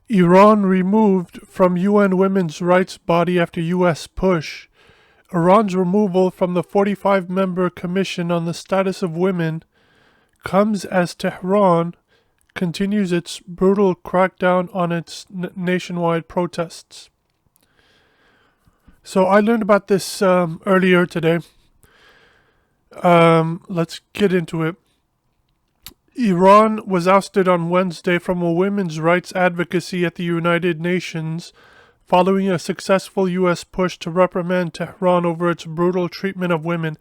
Iran removed from UN Women's Rights Body after U.S. push. Iran's removal from the 45-member Commission on the Status of Women comes as Tehran continues its brutal crackdown on its nationwide protests. So I learned about this earlier today. Let's get into it. Iran was ousted on Wednesday from a women's rights advocacy at the United Nations following a successful U.S. push to reprimand Tehran over its brutal treatment of women.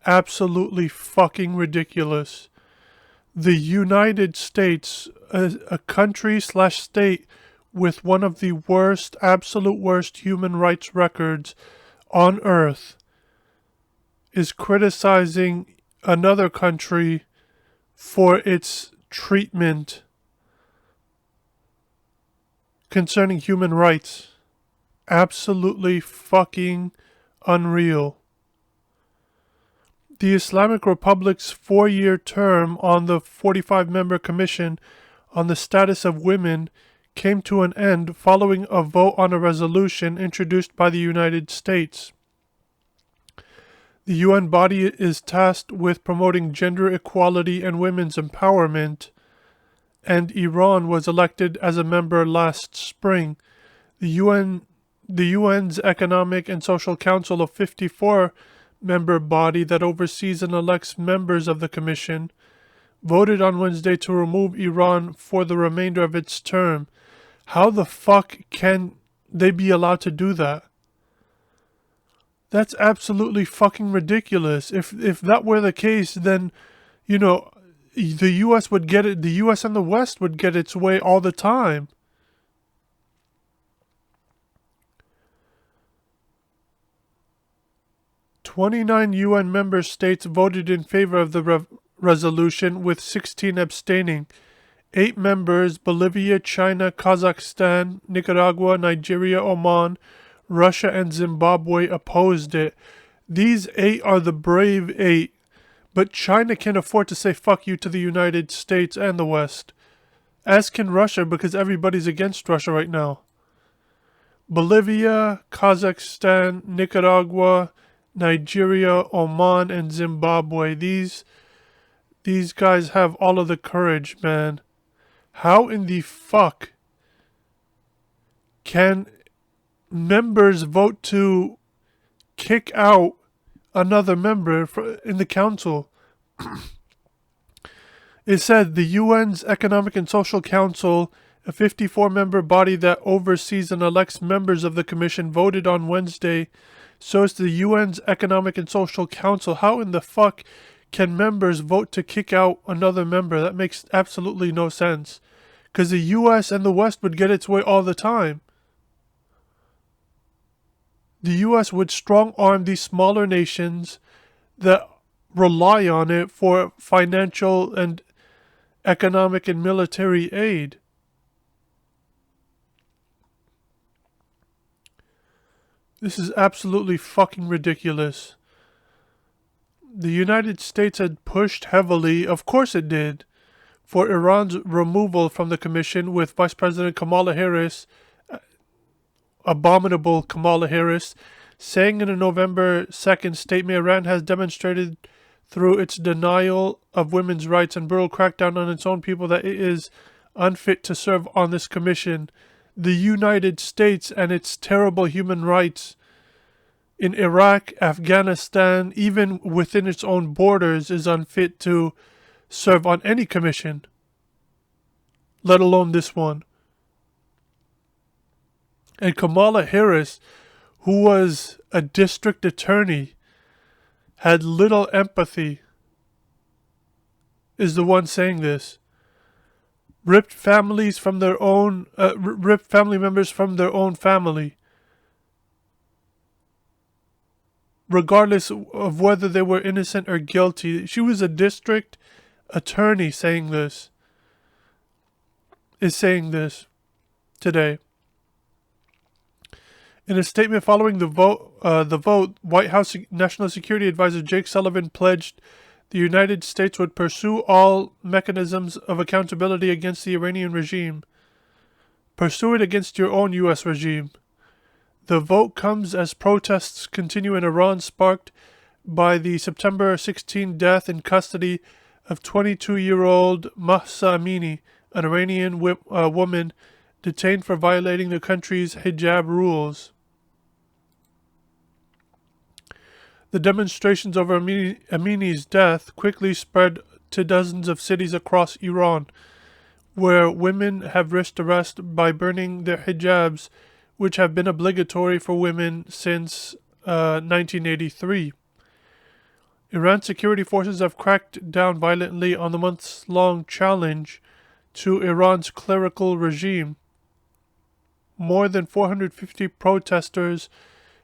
Absolutely fucking ridiculous. The United States, a country/state with one of the worst, absolute worst human rights records on earth, is criticizing another country for its treatment concerning human rights. Absolutely fucking unreal. The Islamic Republic's 4-year term on the 45-member Commission on the Status of Women came to an end following a vote on a resolution introduced by the United States. The UN body is tasked with promoting gender equality and women's empowerment, and Iran was elected as a member last spring. The UN's Economic and Social Council, a 54-member body that oversees and elects members of the Commission, voted on Wednesday to remove Iran for the remainder of its term. How the fuck can they be allowed to do that? That's absolutely fucking ridiculous. If that were the case, then, the US would get it. The US and the West would get its way all the time. "29 UN member states voted in favor of the resolution, with 16 abstaining. 8 members, Bolivia, China, Kazakhstan, Nicaragua, Nigeria, Oman, Russia, and Zimbabwe, opposed it. These 8 are the brave 8, but China can't afford to say fuck you to the United States and the West. As can Russia, because everybody's against Russia right now. Bolivia, Kazakhstan, Nicaragua, Nigeria, Oman, and Zimbabwe. These guys have all of the courage, man. How in the fuck can members vote to kick out another member in the council? It said the UN's Economic and Social Council, a 54-member body that oversees and elects members of the Commission, voted on Wednesday. So it's the UN's Economic and Social Council. How in the fuck can members vote to kick out another member? That makes absolutely no sense. Because the US and the West would get its way all the time. The US would strong-arm these smaller nations that rely on it for financial and economic and military aid. This is absolutely fucking ridiculous. The United States had pushed heavily, of course it did, for Iran's removal from the Commission, with Vice President Kamala Harris, abominable Kamala Harris, saying in a November 2nd statement, Iran has demonstrated through its denial of women's rights and brutal crackdown on its own people that it is unfit to serve on this commission. The United States and its terrible human rights in Iraq, Afghanistan, even within its own borders, is unfit to serve on any commission, let alone this one. And Kamala Harris, who was a district attorney, had little empathy, is the one saying this. Ripped family members from their own family, regardless of whether they were innocent or guilty. She was a district attorney is saying this today. In a statement following the vote, White House National Security Advisor Jake Sullivan pledged the United States would pursue all mechanisms of accountability against the Iranian regime, Pursue it against your own U.S. regime. The vote comes as protests continue in Iran, sparked by the September 16 death in custody of 22-year-old Mahsa Amini, an Iranian woman detained for violating the country's hijab rules. The demonstrations over Amini's death quickly spread to dozens of cities across Iran, where women have risked arrest by burning their hijabs, which have been obligatory for women since 1983. Iran's security forces have cracked down violently on the months-long challenge to Iran's clerical regime. More than 450 protesters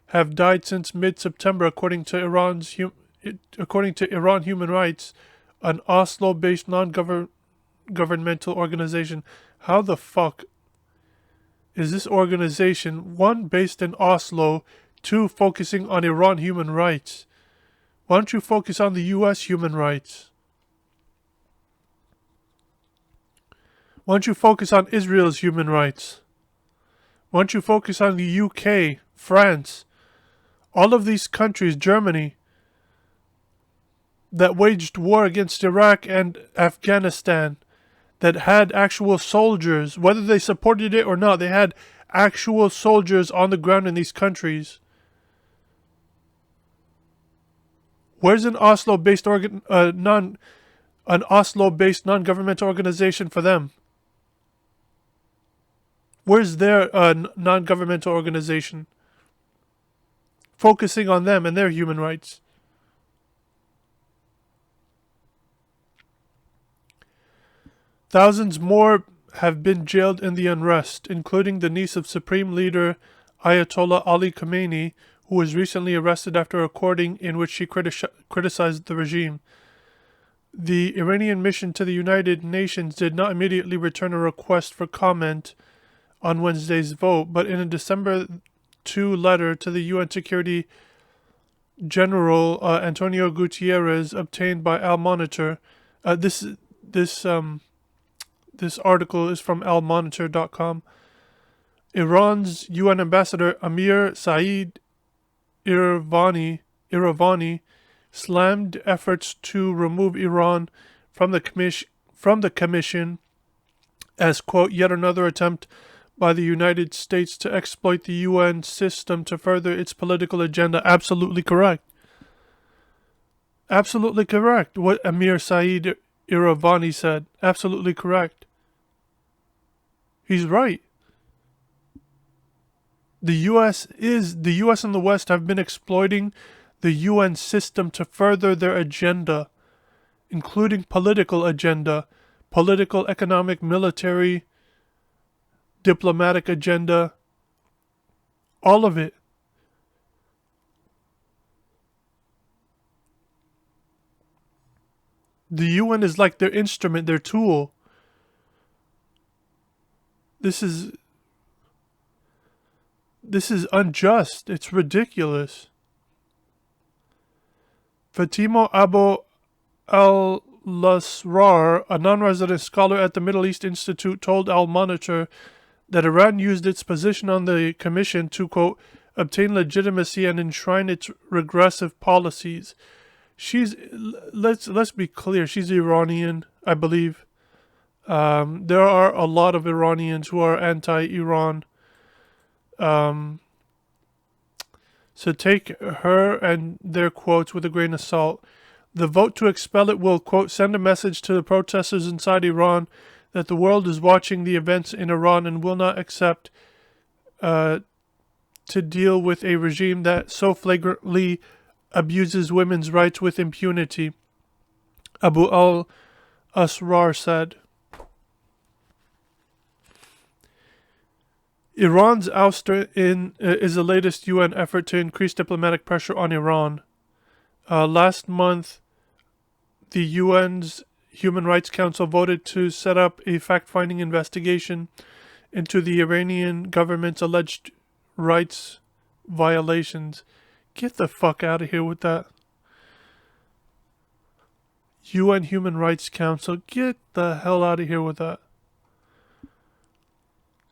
have died since mid-September, according to Iran Human Rights, an Oslo-based non-governmental organization. How the fuck is this organization, one, based in Oslo, two, focusing on Iran human rights? Why don't you focus on the U.S. human rights? Why don't you focus on Israel's human rights? Why don't you focus on the UK, France, all of these countries, Germany, that waged war against Iraq and Afghanistan, that had actual soldiers, whether they supported it or not, they had actual soldiers on the ground in these countries. Where's an Oslo-based non-governmental organization for them? Where's their non-governmental organization focusing on them and their human rights? Thousands more have been jailed in the unrest, including the niece of Supreme Leader Ayatollah Ali Khamenei, who was recently arrested after a recording in which she criticized the regime. The Iranian mission to the United Nations did not immediately return a request for comment on Wednesday's vote, but in a December 2 letter to the UN Security General Antonio Guterres, obtained by Al Monitor, this article is from almonitor.com. Iran's UN ambassador Amir Saeed Iravani slammed efforts to remove Iran from the commission as, quote, yet another attempt by the United States to exploit the UN system to further its political agenda. Absolutely correct. Absolutely correct. What Amir Saeed Iravani said. Absolutely correct. He's right. The US and the West have been exploiting the UN system to further their agenda, including political agenda, political, economic, military, diplomatic agenda, all of it. The UN is like their instrument, their tool. This is unjust. It's ridiculous. Fatima Abu al-Lasrar, a non-resident scholar at the Middle East Institute, told Al Monitor that Iran used its position on the commission to, quote, obtain legitimacy and enshrine its regressive policies. Let's be clear, she's Iranian, I believe. There are a lot of Iranians who are anti-Iran. So take her and their quotes with a grain of salt. The vote to expel it will, quote, send a message to the protesters inside Iran that the world is watching the events in Iran and will not accept to deal with a regime that so flagrantly abuses women's rights with impunity, Abu al-Asrar said. Iran's ouster is the latest UN effort to increase diplomatic pressure on Iran. Last month, the UN's Human Rights Council voted to set up a fact-finding investigation into the Iranian government's alleged rights violations. Get the fuck out of here with that. UN Human Rights Council, get the hell out of here with that.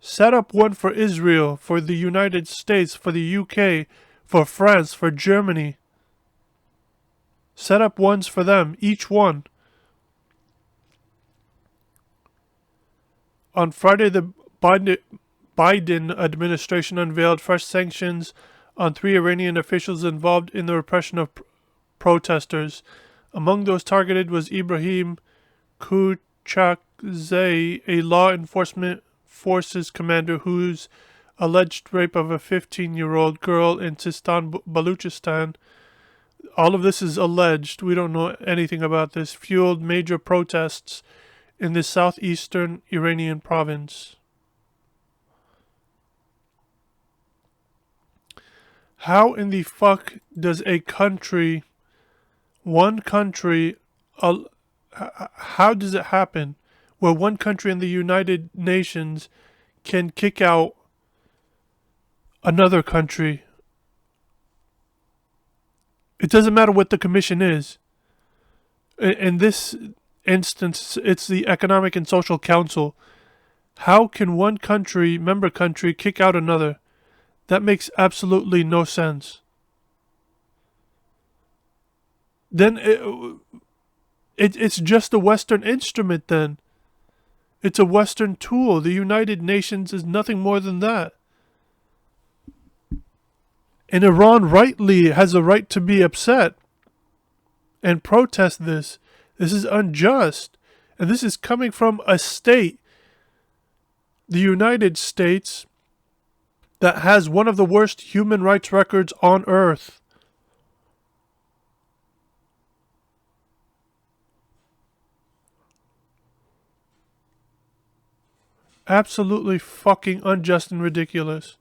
Set up one for Israel, for the United States, for the UK, for France, for Germany. Set up ones for them, each one. On Friday, the Biden administration unveiled fresh sanctions on 3 Iranian officials involved in the repression of protesters. Among those targeted was Ibrahim Kuchakzai, a law enforcement forces commander whose alleged rape of a 15-year-old girl in Sistan, Baluchistan, all of this is alleged, we don't know anything about this, fueled major protests in the southeastern Iranian province. How in the fuck does one country, how does it happen where one country in the United Nations can kick out another country? It doesn't matter what the commission is. In this instance, it's the Economic and Social Council. How can one country, member country, kick out another? That makes absolutely no sense. Then it's just a Western instrument then. It's a Western tool. The United Nations is nothing more than that. And Iran rightly has a right to be upset and protest this. This is unjust. And this is coming from a state, the United States, that has one of the worst human rights records on earth. Absolutely fucking unjust and ridiculous.